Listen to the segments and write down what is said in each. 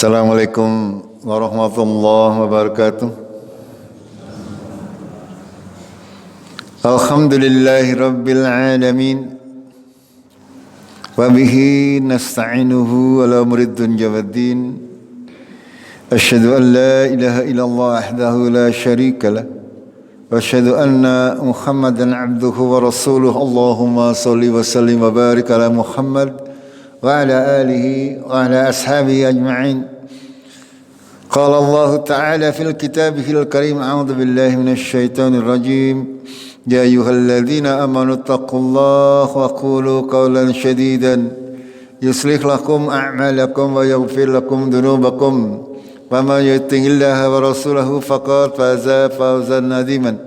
Assalamualaikum warahmatullahi wabarakatuh. Alhamdulillahi rabbil alamin. Wa bihi nasta'inuhu ala muridun jawaddin. Asyhadu an la ilaha illallah wahdahu la syarika lah. Wa asyhadu anna Muhammadan abduhu wa rasuluh. Allahumma salli wa sallim wa barik ala Muhammad wa ala alihi wa ala ashabihi ajma'in. Qala Allah Ta'ala fil kitabihil karim, a'udzu billahi minasy syaithanir rajim. Ya ayyuhalladzina amanu taqullaha wa qulu qawlan shadidan yuslih lakum a'malakum wa yaghfir lakum dhunubakum wa may yuti'illaha wa rasulahu faqad faza fawzan 'aziman.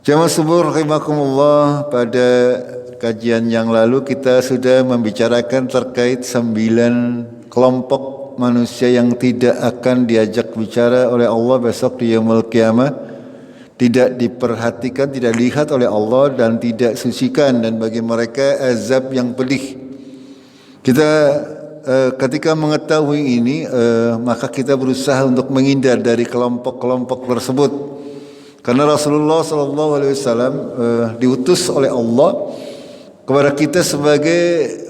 Jamaah subuh rahimakumullah, pada kajian yang lalu kita sudah membicarakan terkait 9 kelompok manusia yang tidak akan diajak bicara oleh Allah besok di yaumul qiyamah, tidak diperhatikan, tidak dilihat oleh Allah dan tidak sucikan, dan bagi mereka azab yang pedih. Kita ketika mengetahui ini maka kita berusaha untuk menghindar dari kelompok-kelompok tersebut, karena Rasulullah SAW diutus oleh Allah kepada kita sebagai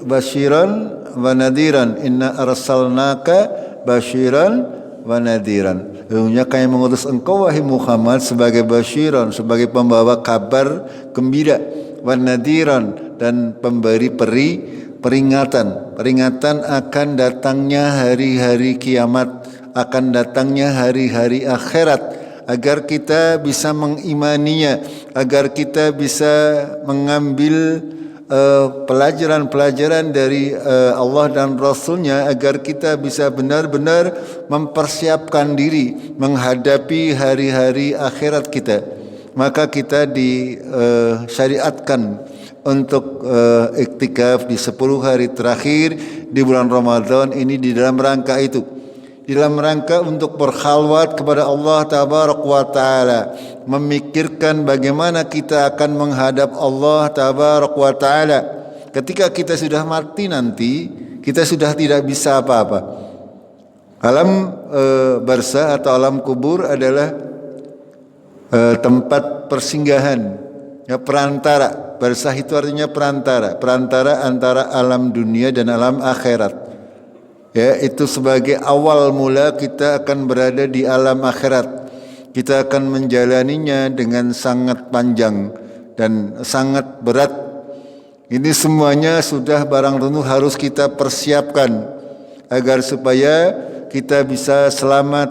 basyiran wa nadiran. Inna arsalnaka basyiran wa nadiran. Sesungguhnya kami mengutus engkau wahai Muhammad sebagai basyiran, sebagai pembawa kabar gembira, wa nadiran, dan pemberi peringatan akan datangnya hari-hari kiamat, akan datangnya hari-hari akhirat, agar kita bisa mengimaninya, agar kita bisa mengambil pelajaran-pelajaran dari Allah dan Rasulnya, agar kita bisa benar-benar mempersiapkan diri menghadapi hari-hari akhirat kita. Maka kita disyariatkan untuk iktikaf di 10 hari terakhir di bulan Ramadan ini, di dalam rangka itu, di dalam rangka untuk berkhalwat kepada Allah Tabaraka wa Ta'ala, memikirkan bagaimana kita akan menghadap Allah Tabaraka wa Ta'ala. Ketika kita sudah mati nanti, kita sudah tidak bisa apa-apa. Alam barzah atau alam kubur adalah tempat persinggahan, ya, perantara. Barzah itu artinya perantara antara alam dunia dan alam akhirat. Ya, itu sebagai awal mula kita akan berada di alam akhirat. Kita akan menjalaninya dengan sangat panjang dan sangat berat. Ini semuanya sudah barang tentu harus kita persiapkan agar supaya kita bisa selamat,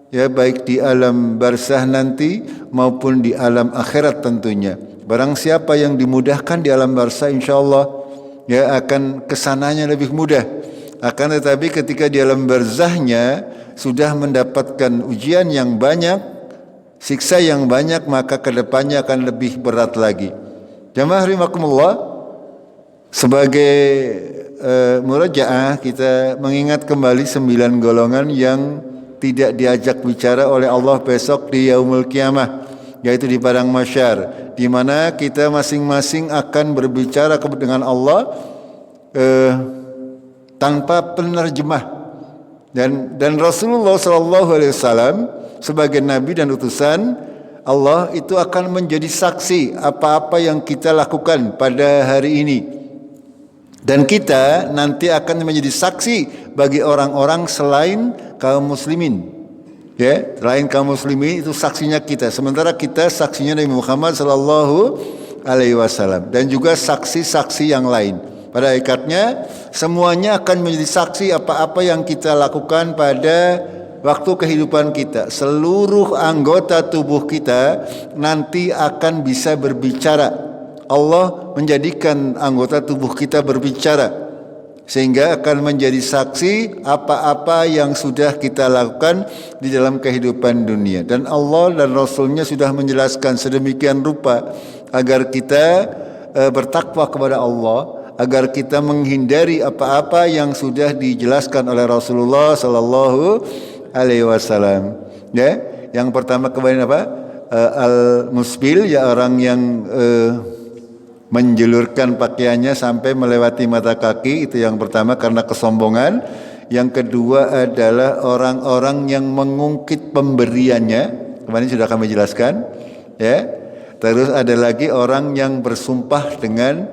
ya, baik di alam barzah nanti maupun di alam akhirat tentunya. Barang siapa yang dimudahkan di alam barzah, insyaallah ya akan kesananya lebih mudah. Akan tetapi ketika di alam barzahnya sudah mendapatkan ujian yang banyak, siksa yang banyak, maka kedepannya akan lebih berat lagi. Jamaah rahimakumullah, sebagai murajaah kita mengingat kembali 9 golongan yang tidak diajak bicara oleh Allah besok di yaumul qiyamah, yaitu di padang mahsyar, di mana kita masing-masing akan berbicara dengan Allah tanpa penerjemah, dan Rasulullah SAW sebagai nabi dan utusan Allah itu akan menjadi saksi apa-apa yang kita lakukan pada hari ini, dan kita nanti akan menjadi saksi bagi orang-orang selain kaum muslimin. Ya, selain kaum muslimin itu saksinya kita, sementara kita saksinya Nabi Muhammad SAW dan juga saksi-saksi yang lain. Pada hakikatnya semuanya akan menjadi saksi apa-apa yang kita lakukan pada waktu kehidupan kita. Seluruh anggota tubuh kita nanti akan bisa berbicara. Allah menjadikan anggota tubuh kita berbicara, sehingga akan menjadi saksi apa-apa yang sudah kita lakukan di dalam kehidupan dunia. Dan Allah dan Rasulnya sudah menjelaskan sedemikian rupa agar kita bertakwa kepada Allah, agar kita menghindari apa-apa yang sudah dijelaskan oleh Rasulullah sallallahu alaihi wasallam. Ya, yang pertama kemarin apa? Al-musbil, ya, orang yang menjulurkan pakaiannya sampai melewati mata kaki, itu yang pertama karena kesombongan. Yang kedua adalah orang-orang yang mengungkit pemberiannya. Kemarin sudah kami jelaskan, ya. Terus ada lagi orang yang bersumpah dengan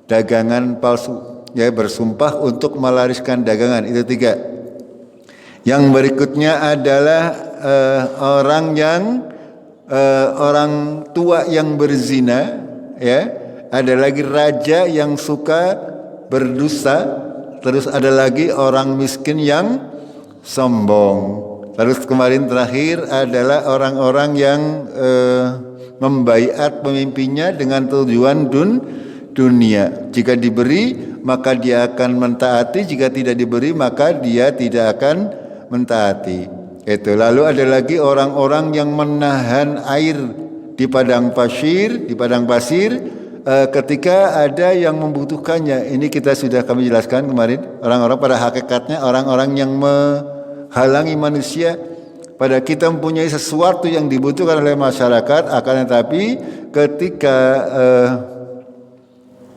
dagangan palsu, ya, bersumpah untuk melariskan dagangan. Itu 3. Yang berikutnya adalah orang tua yang berzina, ya. Ada lagi raja yang suka berdusta. Terus ada lagi orang miskin yang sombong. Terus kemarin terakhir adalah orang-orang yang membaiat pemimpinnya dengan tujuan dunia. Jika diberi maka dia akan mentaati, jika tidak diberi maka dia tidak akan mentaati. Itu. Lalu ada lagi orang-orang yang menahan air di padang pasir ketika ada yang membutuhkannya. Ini kami jelaskan kemarin. Orang-orang pada hakikatnya orang-orang yang menghalangi manusia. Pada kita mempunyai sesuatu yang dibutuhkan oleh masyarakat, akan tetapi ketika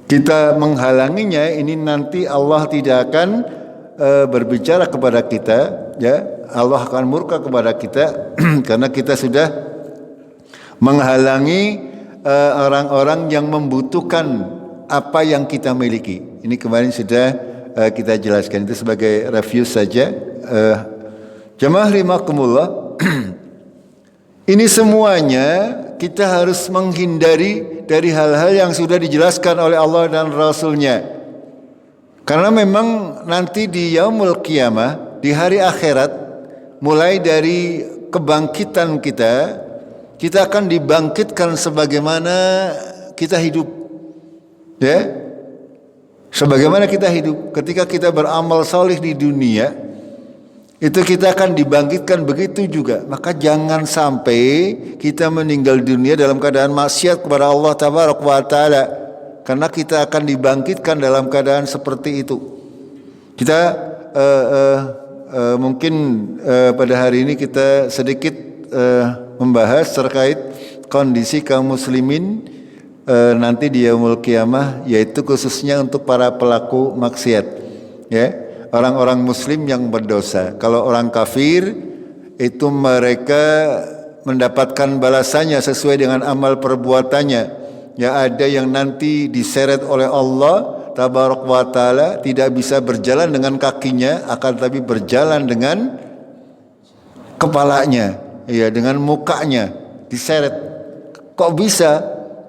kita menghalanginya, ini nanti Allah tidak akan berbicara kepada kita, ya. Allah akan murka kepada kita karena kita sudah menghalangi orang-orang yang membutuhkan apa yang kita miliki. Ini kemarin sudah kita jelaskan, itu sebagai review saja. Jamaah rahimakumullah. Ini semuanya kita harus menghindari dari hal-hal yang sudah dijelaskan oleh Allah dan Rasul-Nya. Karena memang nanti di yaumul qiyamah, di hari akhirat, mulai dari kebangkitan kita akan dibangkitkan sebagaimana kita hidup, ya. Sebagaimana kita hidup. Ketika kita beramal salih di dunia, itu kita akan dibangkitkan begitu juga. Maka jangan sampai kita meninggal dunia dalam keadaan maksiat kepada Allah Tabaraka wa Ta'ala, karena kita akan dibangkitkan dalam keadaan seperti itu. Kita mungkin pada hari ini kita sedikit membahas terkait kondisi kaum muslimin nanti di yaumul qiyamah, yaitu khususnya untuk para pelaku maksiat, ya, orang-orang muslim yang berdosa. Kalau orang kafir itu mereka mendapatkan balasannya sesuai dengan amal perbuatannya. Ya, ada yang nanti diseret oleh Allah Tabaraka wa Ta'ala, tidak bisa berjalan dengan kakinya, akan tapi berjalan dengan kepalanya, ya, dengan mukanya diseret. Kok bisa?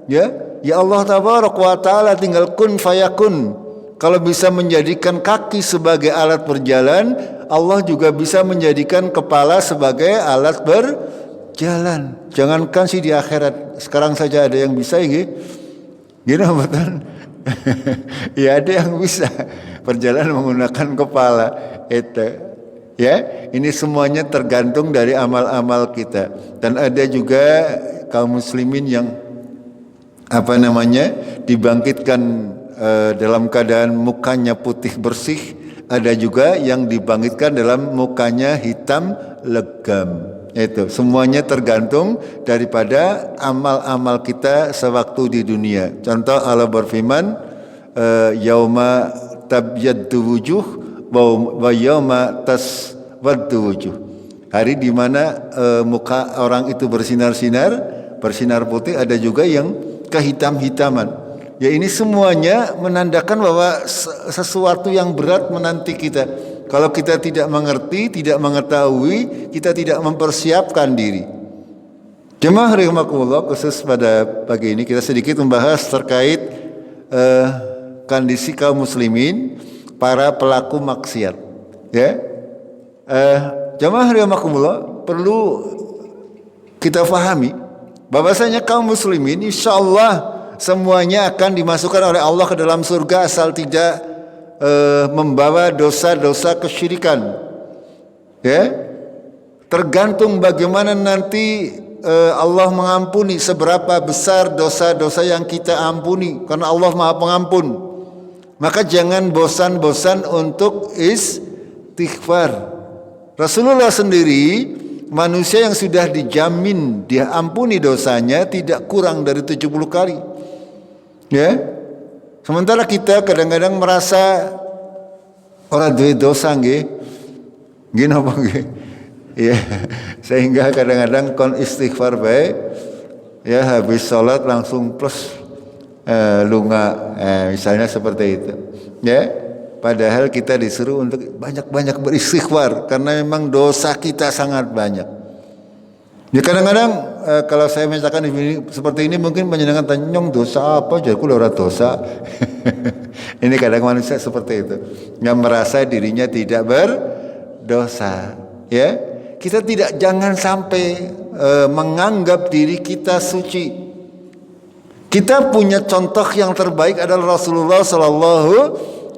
Ya Allah Tabaraka wa Ta'ala tinggal kun fayakun. Kalau bisa menjadikan kaki sebagai alat berjalan, Allah juga bisa menjadikan kepala sebagai alat berjalan. Jangankan sih di akhirat, sekarang saja ada yang bisa, ya, gini betul. Ya, ada yang bisa berjalan menggunakan kepala. Itu, ya, ini semuanya tergantung dari amal-amal kita. Dan ada juga kaum muslimin yang dibangkitkan dalam keadaan mukanya putih bersih. Ada juga yang dibangkitkan dalam mukanya hitam legam. Itu semuanya tergantung daripada amal-amal kita sewaktu di dunia. Contoh, Allah berfirman, yauma tabyaddu wujuh wa yauma taswaddu wujuh. Hari di mana muka orang itu bersinar putih, ada juga yang kehitam-hitaman. Ya, ini semuanya menandakan bahwa sesuatu yang berat menanti kita. Kalau kita tidak mengerti, tidak mengetahui, kita tidak mempersiapkan diri. Jemaah rahimakumullah, khusus pada pagi ini kita sedikit membahas terkait kondisi kaum muslimin, para pelaku maksiat. Ya, jemaah rahimakumullah, perlu kita fahami bahwasanya kaum muslimin insyaallah semuanya akan dimasukkan oleh Allah ke dalam surga asal tidak membawa dosa-dosa kesyirikan. Ya, tergantung bagaimana nanti Allah mengampuni, seberapa besar dosa-dosa yang kita ampuni, karena Allah Maha Pengampun. Maka jangan bosan-bosan untuk istighfar. Rasulullah sendiri manusia yang sudah dijamin dia ampuni dosanya tidak kurang dari 70 kali. Ya. Sementara kita kadang-kadang merasa ora duwe dosa nggih. Nggih napa nggih? Ya, sehingga kadang-kadang kon istighfar bae ya habis sholat langsung plus lunga misalnya seperti itu. Ya. Padahal kita disuruh untuk banyak-banyak beristighfar karena memang dosa kita sangat banyak. Ya kadang-kadang kalau saya misalkan seperti ini mungkin menyenangkan tanyong dosa apa jadi aku ora dosa. Ini kadang manusia seperti itu, yang merasa dirinya tidak berdosa. Ya, kita jangan sampai menganggap diri kita suci. Kita punya contoh yang terbaik adalah Rasulullah Sallallahu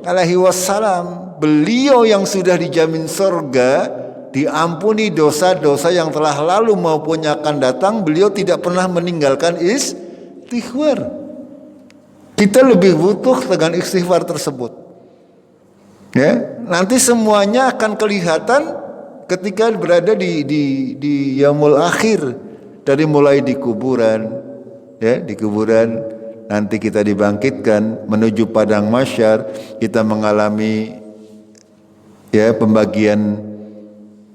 Alaihi Wasallam. Beliau yang sudah dijamin surga, diampuni dosa-dosa yang telah lalu maupun yang akan datang. Beliau tidak pernah meninggalkan istighfar. Kita lebih butuh dengan istighfar tersebut. Ya, nanti semuanya akan kelihatan ketika berada di yaumul akhir, dari mulai di kuburan, ya, di kuburan nanti kita dibangkitkan menuju padang mahsyar, kita mengalami ya pembagian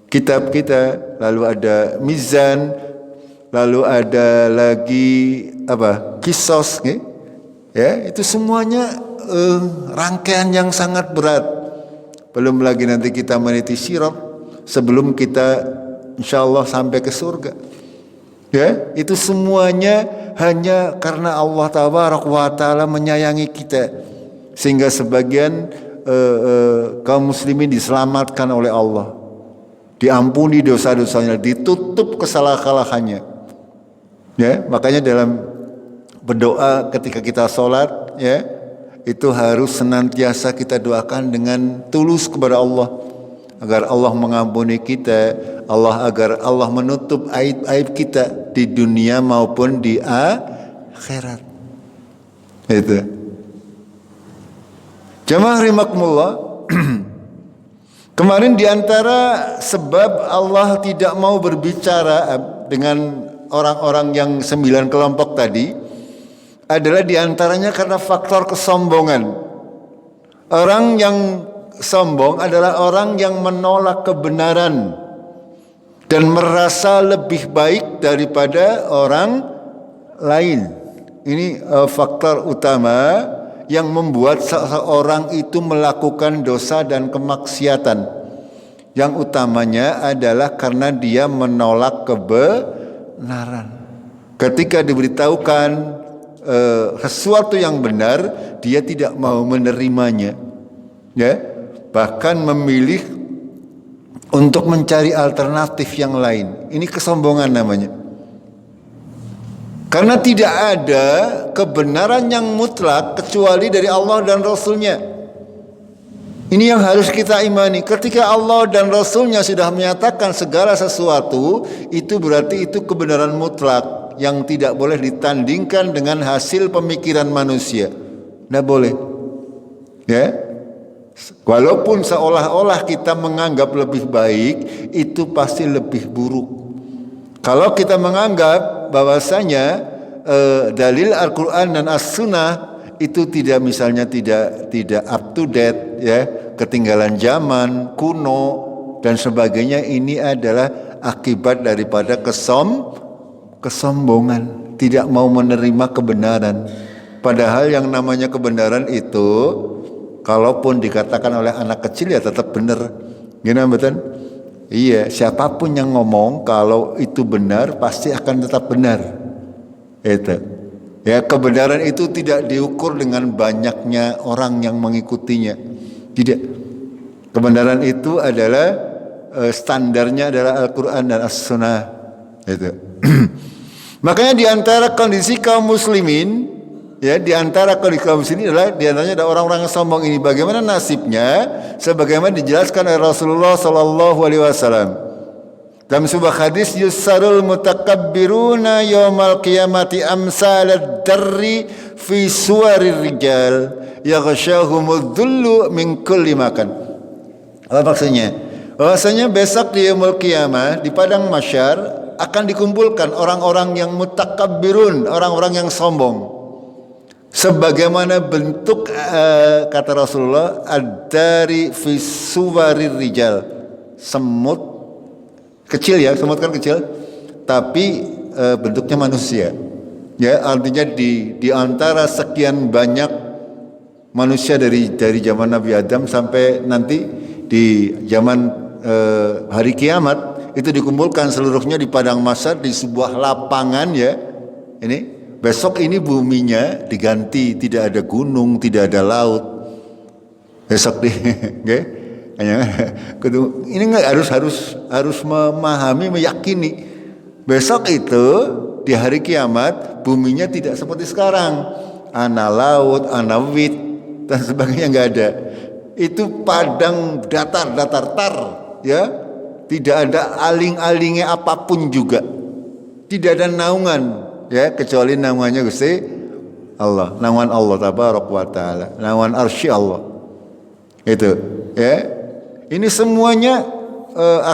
kitab kita, lalu ada mizan, lalu ada lagi apa? Kisos, ya, itu semuanya rangkaian yang sangat berat. Belum lagi nanti kita meniti sirat sebelum kita insyaallah sampai ke surga. Ya, itu semuanya hanya karena Allah Tabaraka wa Ta'ala menyayangi kita, sehingga sebagian kaum muslimin diselamatkan oleh Allah, diampuni dosa-dosanya, ditutup kesalahan-kesalahannya. Ya, makanya dalam berdoa ketika kita sholat, ya, itu harus senantiasa kita doakan dengan tulus kepada Allah, agar Allah mengampuni kita, agar Allah menutup aib-aib kita di dunia maupun di akhirat. Itu. Jamaah rahimakumullah. Kemarin diantara sebab Allah tidak mau berbicara dengan orang-orang yang 9 kelompok tadi adalah diantaranya karena faktor kesombongan. Orang yang sombong adalah orang yang menolak kebenaran dan merasa lebih baik daripada orang lain. Ini faktor utama yang membuat seseorang itu melakukan dosa dan kemaksiatan. Yang utamanya adalah karena dia menolak kebenaran. Ketika diberitahukan sesuatu yang benar, dia tidak mau menerimanya. Ya, bahkan memilih untuk mencari alternatif yang lain. Ini kesombongan namanya. Karena tidak ada kebenaran yang mutlak kecuali dari Allah dan Rasulnya. Ini yang harus kita imani. Ketika Allah dan Rasulnya sudah menyatakan segala sesuatu, itu berarti itu kebenaran mutlak yang tidak boleh ditandingkan dengan hasil pemikiran manusia. Tidak boleh. Ya. Walaupun seolah-olah kita menganggap lebih baik, itu pasti lebih buruk. Kalau kita menganggap bahwasanya dalil Al-Quran dan As-Sunnah itu tidak up to date, ya, ketinggalan zaman, kuno dan sebagainya, ini adalah akibat daripada kesombongan, tidak mau menerima kebenaran. Padahal yang namanya kebenaran itu, kalaupun dikatakan oleh anak kecil ya tetap benar. Gimana betul? Iya, siapapun yang ngomong kalau itu benar pasti akan tetap benar. Itu. Ya, kebenaran itu tidak diukur dengan banyaknya orang yang mengikutinya. Tidak. Kebenaran itu adalah standarnya adalah Al-Quran dan As-Sunnah. Itu. Makanya di antara kondisi kaum muslimin, ya, di antara kaum muslimin adalah di antaranya ada orang-orang yang sombong ini. Bagaimana nasibnya? Sebagaimana dijelaskan oleh Rasulullah Sallallahu Alaihi Wasallam dalam sebuah hadis, yusarul mutakabbiruna yaumal qiyamati amsalad darri fi suwarir rijal yaghshahumudz dhullu min kulli makan. Apa maksudnya? Bahwasanya besok di yaumul qiyamah di padang mahsyar akan dikumpulkan orang-orang yang mutakabbirun, orang-orang yang sombong. sebagaimana bentuk kata Rasulullah ad-dari fi suwarir rijal, semut kecil ya, semut kan kecil tapi bentuknya manusia ya, artinya di antara sekian banyak manusia dari zaman Nabi Adam sampai nanti di zaman hari kiamat itu dikumpulkan seluruhnya di padang mahsyar di sebuah lapangan ya. Ini besok ini buminya diganti, tidak ada gunung, tidak ada laut. Besok nih, okay? Ini nggak harus memahami, meyakini besok itu di hari kiamat buminya tidak seperti sekarang, ana laut, ana wit dan sebagainya nggak ada. Itu padang datar tar ya. Tidak ada aling-alingnya apapun juga. Tidak ada naungan ya, kecuali naungannya Gusti Allah. Naungan Allah tabaraka wa taala, naungan arsy Allah. Itu ya. Ini semuanya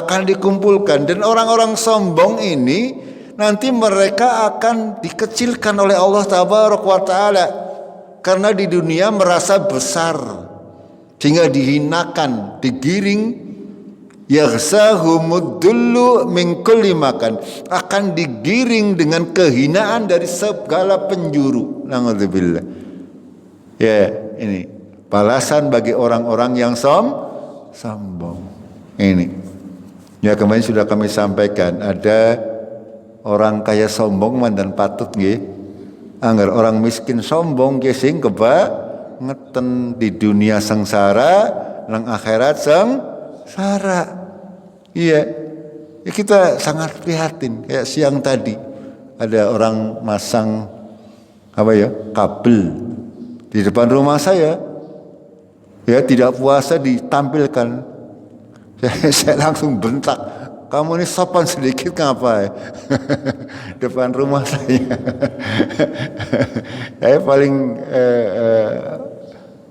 akan dikumpulkan dan orang-orang sombong ini nanti mereka akan dikecilkan oleh Allah tabaraka wa taala karena di dunia merasa besar sehingga dihinakan, digiring. Yaghsahumud dullu min kulli makan, akan digiring dengan kehinaan dari segala penjuru. Na'udzubillah. Ya, ini balasan bagi orang-orang yang sombong. Ini. Ya, kemarin sudah kami sampaikan, ada orang kaya sombong dan patut nggih. Angger orang miskin sombong nggih sing ngeten di dunia sengsara, nang akhirat sengsara. Iya, ya kita sangat prihatin. Kayak siang tadi ada orang masang kabel di depan rumah saya. Ya, tidak puasa ditampilkan. Saya langsung bentak, kamu ini sopan sedikit ngapa ya? Depan rumah saya. Saya paling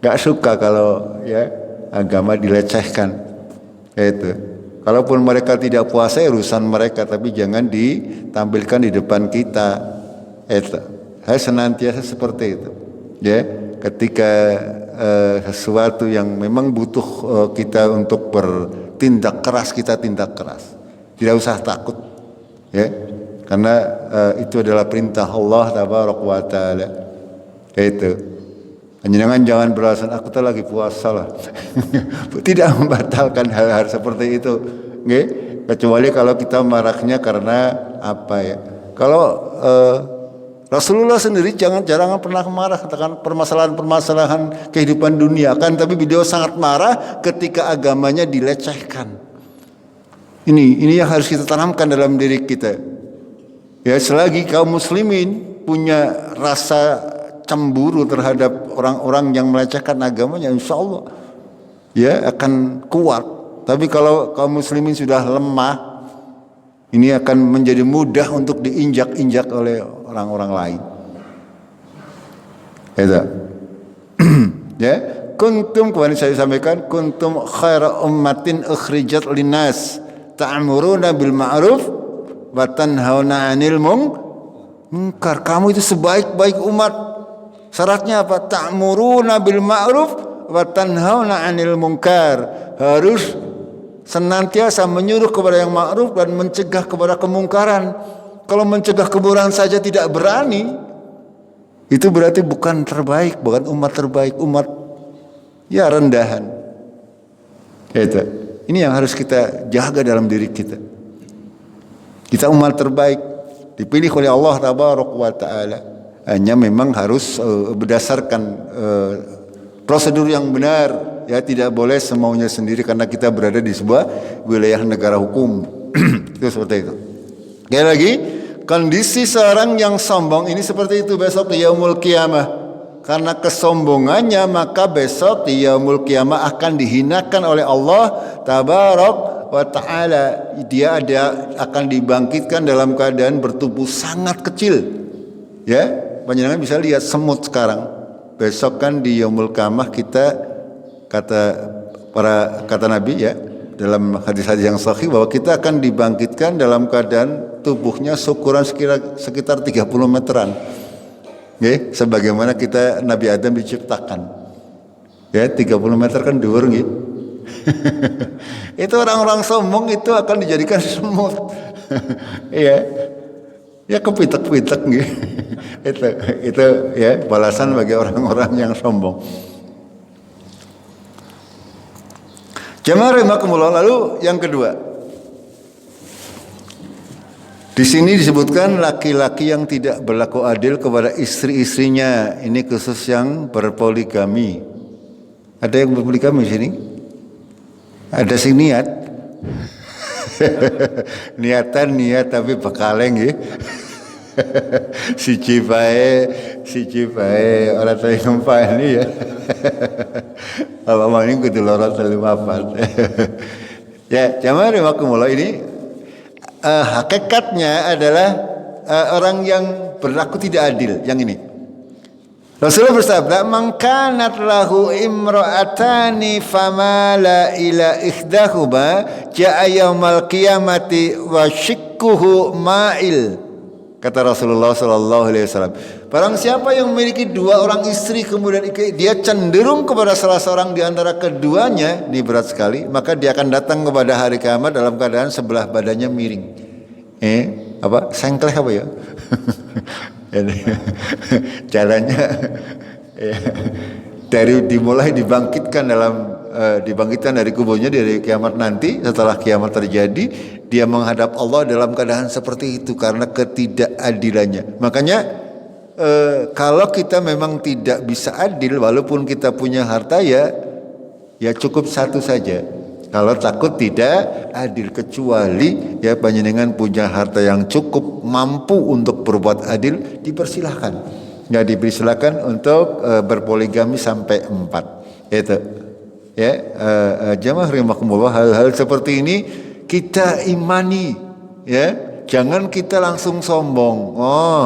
gak suka kalau ya agama dilecehkan. Itu. Kalaupun mereka tidak puasa ya urusan mereka, tapi jangan ditampilkan di depan kita. Itu. Saya senantiasa seperti itu. Ya, ketika sesuatu yang memang butuh kita untuk bertindak keras, kita tindak keras. Tidak usah takut. Ya. Karena itu adalah perintah Allah tabaraka wa taala. Itu. Jangan beralasan aku tuh lagi puasa lah. Tidak membatalkan hal-hal seperti itu, okay? Kecuali kalau kita marahnya karena apa ya? Kalau Rasulullah sendiri jarang pernah marah tentang permasalahan kehidupan dunia kan, tapi beliau sangat marah ketika agamanya dilecehkan. Ini yang harus kita tanamkan dalam diri kita. Ya, selagi kaum muslimin punya rasa cemburu terhadap orang-orang yang melecehkan agamanya, insya Allah ya akan kuat. Tapi kalau kaum muslimin sudah lemah, ini akan menjadi mudah untuk diinjak-injak oleh orang-orang lain. Itu. Ya, kuntum, kemarin saya sampaikan, kuntum khaira ummatin ukhrijat linnas ta'muruna bil ma'ruf wa tanhauna 'anil munkar. Kamu itu sebaik-baik umat. Syaratnya apa? Ta'muruna bil ma'ruf wa tanhauna 'anil munkar. Harus senantiasa menyuruh kepada yang ma'ruf dan mencegah kepada kemungkaran. Kalau mencegah kemungkaran saja tidak berani, itu berarti bukan terbaik, bukan umat terbaik, umat ya rendahan. Itu. Ini yang harus kita jaga dalam diri kita. Kita umat terbaik, dipilih oleh Allah tabaraka wa taala. Hanya memang harus berdasarkan prosedur yang benar, ya, tidak boleh semaunya sendiri karena kita berada di sebuah wilayah negara hukum. Itu seperti itu. Sekali lagi, kondisi seorang yang sombong ini seperti itu besok di yaumul qiyamah. Karena kesombongannya maka besok di yaumul qiyamah akan dihinakan oleh Allah tabarak wa ta'ala. Dia akan dibangkitkan dalam keadaan bertubuh sangat kecil. Ya, panjenengan bisa lihat semut sekarang. Besok kan di yaumul qiyamah kita kata Nabi ya dalam hadis-hadis yang sahih bahwa kita akan dibangkitkan dalam keadaan tubuhnya seukuran sekitar 30 meteran. Nggih, sebagaimana kita Nabi Adam diciptakan. Ya, 30 meter kan dhuwur nggih. Itu orang-orang sombong itu akan dijadikan semut. Iya. Ya kepitek-pitek gitu. itu ya balasan bagi orang-orang yang sombong. Jamaah rahimakumullah. Lalu yang kedua, di sini disebutkan laki-laki yang tidak berlaku adil kepada istri-istrinya. Ini khusus yang berpoligami. Ada yang berpoligami di sini? Ada sih niat. Niatan niat tapi bekaleng ya. si cipae orang tadi gempa ini ya. Apa ini kudu lorot terlibat. Ya, jamaah rahimakumullah, ini hakikatnya adalah orang yang berlaku tidak adil yang ini. Rasulullah bersabda, "Man kanat lahu imra'atani famala ila ihdahuma ja'a yaumal qiyamati wa shikkuhu ma'il." Kata Rasulullah sallallahu alaihi wasallam, barang siapa yang memiliki dua orang istri kemudian dia cenderung kepada salah seorang di antara keduanya, ini berat sekali, maka dia akan datang kepada hari kiamat dalam keadaan sebelah badannya miring. Sengkleh apa ya? Jalannya ya, dimulai dibangkitkan dari kuburnya dari kiamat nanti. Setelah kiamat terjadi, dia menghadap Allah dalam keadaan seperti itu karena ketidakadilannya. Makanya kalau kita memang tidak bisa adil, walaupun kita punya harta ya cukup satu saja. Kalau takut tidak adil, kecuali ya panjenengan punya harta yang cukup mampu untuk berbuat adil, dipersilahkan. Ya dipersilahkan untuk berpoligami sampai 4. Itu. Ya, jamaah rahimakumullah, hal-hal seperti ini kita imani, ya. Jangan kita langsung sombong. Oh,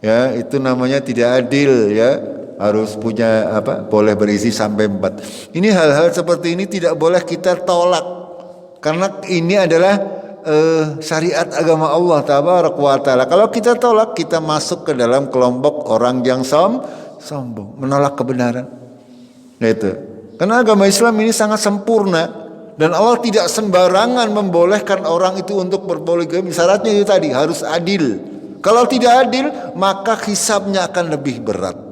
ya itu namanya tidak adil, ya. Harus punya boleh berisi sampai 4. Ini hal-hal seperti ini tidak boleh kita tolak, karena ini adalah syariat agama Allah tabaraka wa taala. Kalau kita tolak, kita masuk ke dalam kelompok orang yang sombong, menolak kebenaran. Nah itu. Karena agama Islam ini sangat sempurna dan Allah tidak sembarangan membolehkan orang itu untuk berpoligami. Syaratnya itu tadi, harus adil. Kalau tidak adil, maka hisabnya akan lebih berat.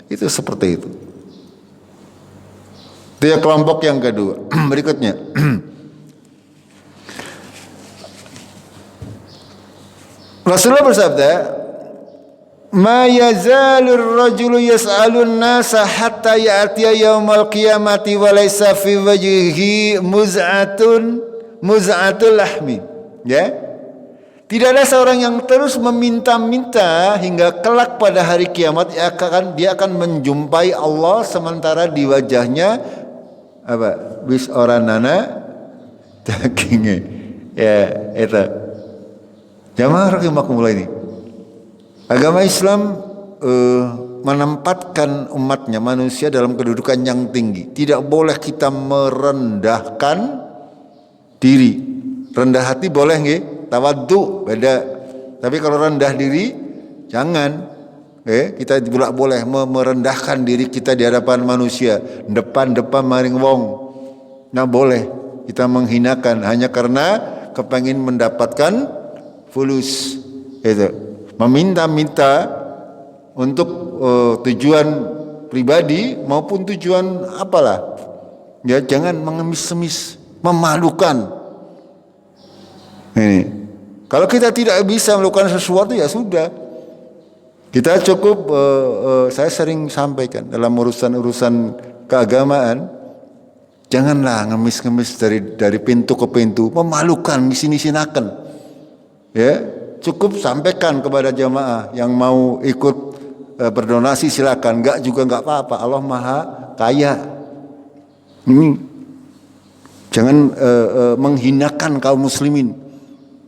Itu seperti itu. Itu ya kelompok yang kedua. Berikutnya. Rasulullah bersabda, "Ma yazalur rajulu yas'alun nasa hatta ya'tiya yaumal qiyamati wa laysa fi wajhihi muz'atul lahmi." Ya. Tidak ada seorang yang terus meminta-minta hingga kelak pada hari kiamat dia akan menjumpai Allah sementara di wajahnya wis oranana dagingnya. Ya, itu. Jamaah rahimakumullah, ini agama Islam menempatkan umatnya, manusia, dalam kedudukan yang tinggi. Tidak boleh kita merendahkan diri. Rendah hati boleh nggih? Tawaddu beda. Tapi kalau rendah diri jangan. Kita tidak boleh merendahkan diri kita di hadapan manusia, depan maring wong. Nah boleh kita menghinakan hanya karena kepengen mendapatkan fulus. Itu meminta-minta untuk tujuan pribadi maupun tujuan apalah. Ya jangan mengemis-emis, memalukan. Ini. Kalau kita tidak bisa melakukan sesuatu, ya sudah. Kita cukup, saya sering sampaikan dalam urusan keagamaan, janganlah ngemis-ngemis dari pintu ke pintu, memalukan, ngisin-ngisinaken. Ya, cukup sampaikan kepada jamaah yang mau ikut berdonasi silakan, enggak juga enggak apa-apa. Allah Maha Kaya. Jangan menghinakan kaum muslimin.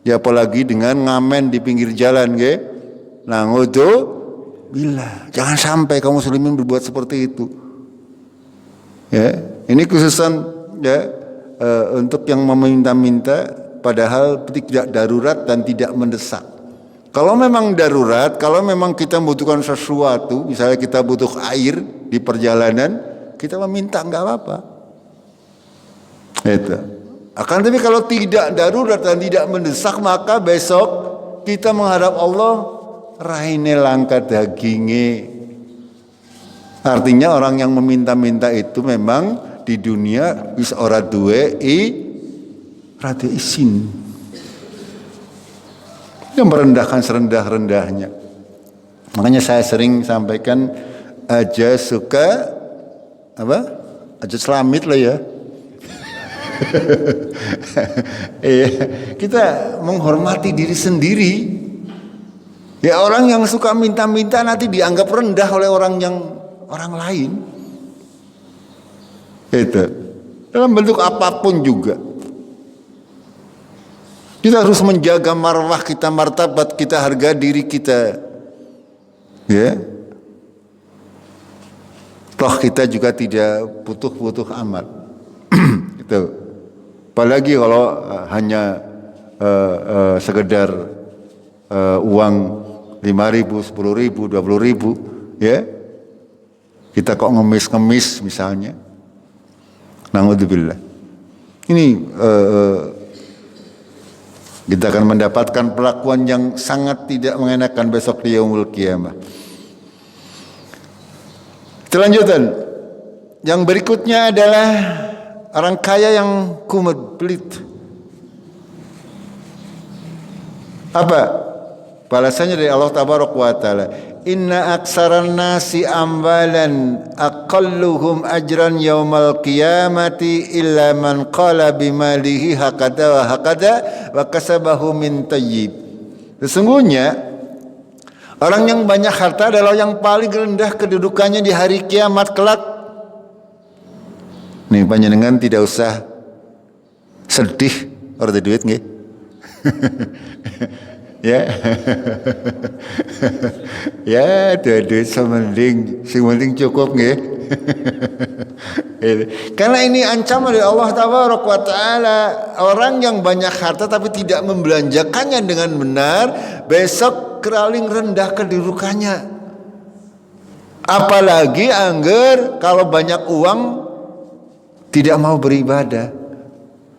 Ya apalagi dengan ngamen di pinggir jalan, nggih. Nah, bila jangan sampai kaum muslimin berbuat seperti itu. Ya, ini khususan ya untuk yang meminta-minta padahal tidak darurat dan tidak mendesak. Kalau memang darurat, kalau memang kita membutuhkan sesuatu, misalnya kita butuh air di perjalanan, kita meminta nggak apa-apa. Itu. Akan tapi kalau tidak darurat dan tidak mendesak, maka besok kita menghadap Allah, raine langka daginge. Artinya orang yang meminta-minta itu memang di dunia wis ora duwe rada isin. Yang merendahkan serendah-rendahnya. Makanya saya sering sampaikan aja suka apa? Aja selamit lah ya. Kita menghormati diri sendiri. Ya orang yang suka minta-minta nanti dianggap rendah oleh orang lain. Itu dalam bentuk apapun juga. Kita harus menjaga marwah kita, martabat kita, harga diri kita. Ya. Toh kita juga tidak butuh amat. Itu. Apalagi kalau hanya sekedar uang 5.000, 10.000, 20.000, ya. Kita kok ngemis-ngemis misalnya. Na'udzubillah. Ini kita akan mendapatkan perlakuan yang sangat tidak mengenakan besok di yaumul qiyamah. Selanjutnya, yang berikutnya adalah orang kaya yang kumut, pelit. Apa? Balasannya dari Allah Tabaraka wa Ta'ala. Inna aksaran nasi amwalan aqalluhum ajran yaumal qiyamati illa man qala bimalihi hakada wa hakada wa kasabahu min tayyib. Sesungguhnya orang yang banyak harta adalah yang paling rendah kedudukannya di hari kiamat kelak. Nih panjenengan tidak usah sedih ora ada duit nggih. Ya. Ya, duit semending, sing penting cukup nggih. Karena ini ancaman dari Allah Tabaraka wa Ta'ala. Orang yang banyak harta tapi tidak membelanjakannya dengan benar, besok keraling rendah kedudukannya. Apalagi angger kalau banyak uang tidak mau beribadah,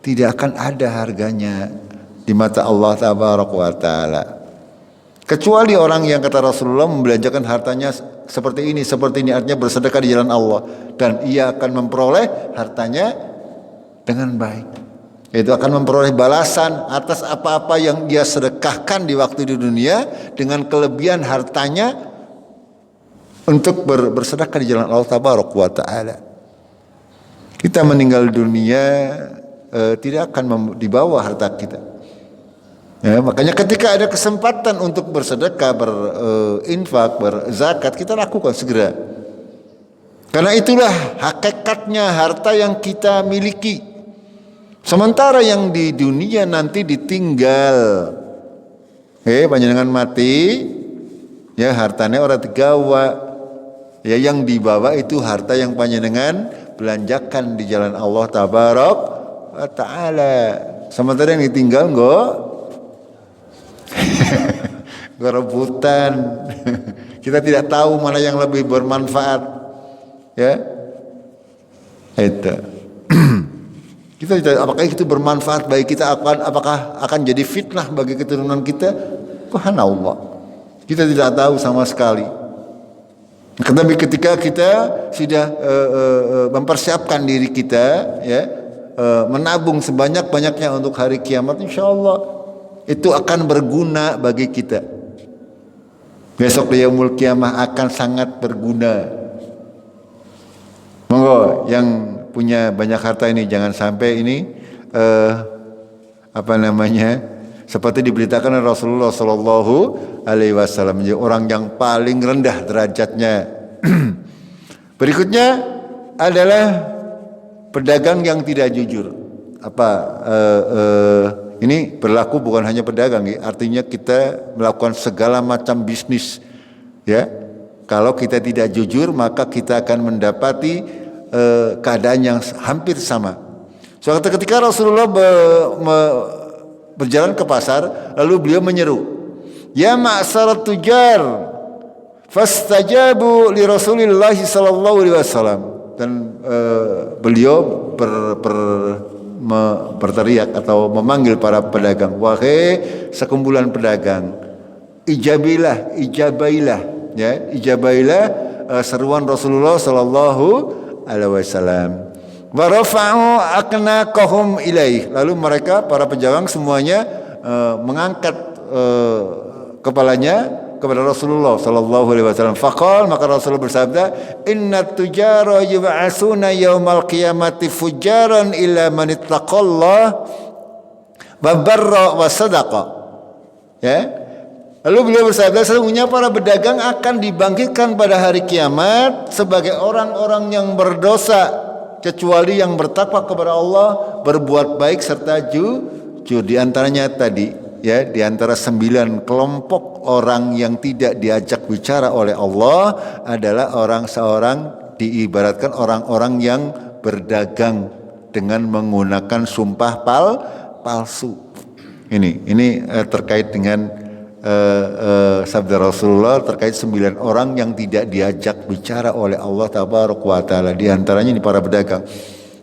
tidak akan ada harganya di mata Allah Tabaraka wa Ta'ala. Kecuali orang yang kata Rasulullah membelanjakan hartanya seperti ini, artinya bersedekah di jalan Allah, dan ia akan memperoleh hartanya dengan baik. Itu akan memperoleh balasan atas apa-apa yang dia sedekahkan di waktu di dunia dengan kelebihan hartanya untuk bersedekah di jalan Allah Tabaraka wa Ta'ala. Kita meninggal dunia tidak akan dibawa harta kita. Ya, makanya ketika ada kesempatan untuk bersedekah, berinfak, berzakat, kita lakukan segera. Karena itulah hakikatnya harta yang kita miliki. Sementara yang di dunia nanti ditinggal. Panjenengan mati, ya hartanya orang digawa. Ya yang dibawa itu harta yang panjenengan belanjakan di jalan Allah Tabaraka wa Ta'ala. Sementara yang ditinggal enggak rebutan. Kita tidak tahu mana yang lebih bermanfaat. Ya. Itu. Kita tidak, apakah itu bermanfaat bagi kita, apakah akan jadi fitnah bagi keturunan kita? Subhanallah. Kita tidak tahu sama sekali. Tetapi ketika kita sudah mempersiapkan diri kita, ya, menabung sebanyak-banyaknya untuk hari kiamat, insyaallah itu akan berguna bagi kita. Besok di yaumul qiyamah akan sangat berguna. Monggo yang punya banyak harta ini jangan sampai ini seperti diberitakan oleh Rasulullah Sallallahu Alaihi Wasallam, menjadi orang yang paling rendah derajatnya. Berikutnya adalah pedagang yang tidak jujur. Ini berlaku bukan hanya pedagang, ya. Artinya kita melakukan segala macam bisnis, ya. Kalau kita tidak jujur, maka kita akan mendapati keadaan yang hampir sama. Suatu ketika Rasulullah berjalan ke pasar, lalu beliau menyeru, ya ma'syarat tujar fastajabu li Rasulillah sallallahu alaihi wasallam. Dan beliau berteriak atau memanggil para pedagang, wahai sekumpulan pedagang, ijabailah seruan Rasulullah sallallahu alaihi wasallam. Wa rafa'u aqnaqahum ilaih. Lalu mereka para pedagang semuanya mengangkat kepalanya kepada Rasulullah sallallahu alaihi wasallam. Faqal, maka Rasulullah bersabda, innat tujara yub'atsuna yaumal qiyamati fujaran illa man ittaqallah wa barra wa sadaqa. Ya. Lalu beliau bersabda, sesungguhnya para pedagang akan dibangkitkan pada hari kiamat sebagai orang-orang yang berdosa kecuali yang bertakwa kepada Allah, berbuat baik serta jujur. Di antaranya tadi, ya, di antara 9 kelompok orang yang tidak diajak bicara oleh Allah adalah seorang diibaratkan orang-orang yang berdagang dengan menggunakan sumpah palsu. Ini terkait dengan sabda Rasulullah terkait 9 orang yang tidak diajak bicara oleh Allah Tabaraka wa Ta'ala. Di antaranya ini para pedagang.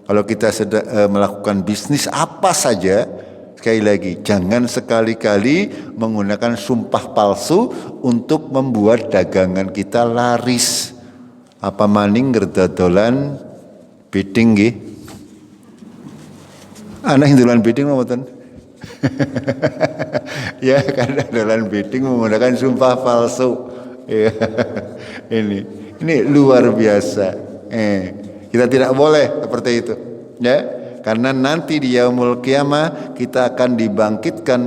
Kalau kita sedang melakukan bisnis apa saja, sekali lagi, jangan sekali-kali menggunakan sumpah palsu untuk membuat dagangan kita laris. Apa maning gerdadolan bidding nggih? Ana hindulan bidding mboten? Ya, karena dalam bidding menggunakan sumpah palsu. Ya, ini luar biasa. Kita tidak boleh seperti itu, ya. Karena nanti di yaumul qiyamah kita akan dibangkitkan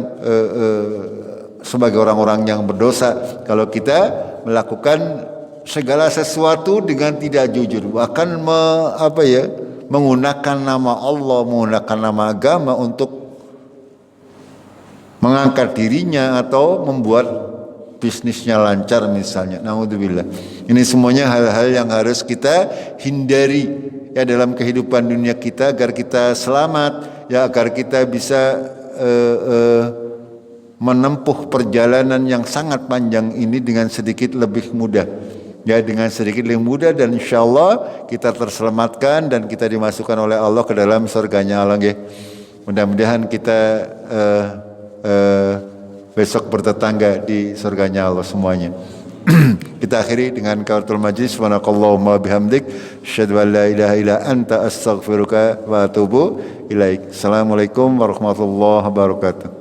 sebagai orang-orang yang berdosa kalau kita melakukan segala sesuatu dengan tidak jujur, bahkan menggunakan nama Allah, menggunakan nama agama untuk mengangkat dirinya atau membuat bisnisnya lancar misalnya. Naudzubillah. Ini semuanya hal-hal yang harus kita hindari ya dalam kehidupan dunia kita agar kita selamat, ya, agar kita bisa menempuh perjalanan yang sangat panjang ini dengan sedikit lebih mudah. Ya, dengan sedikit lebih mudah, dan insyaallah kita terselamatkan dan kita dimasukkan oleh Allah ke dalam surganya Allah nggih. Mudah-mudahan kita besok bertetangga di surganya Allah semuanya. Kita akhiri dengan kafatul majlis. Subhanakallahumma bihamdik asyhadu an la ilaha illa anta astaghfiruka wa atubu ilaik. Assalamualaikum warahmatullahi wabarakatuh.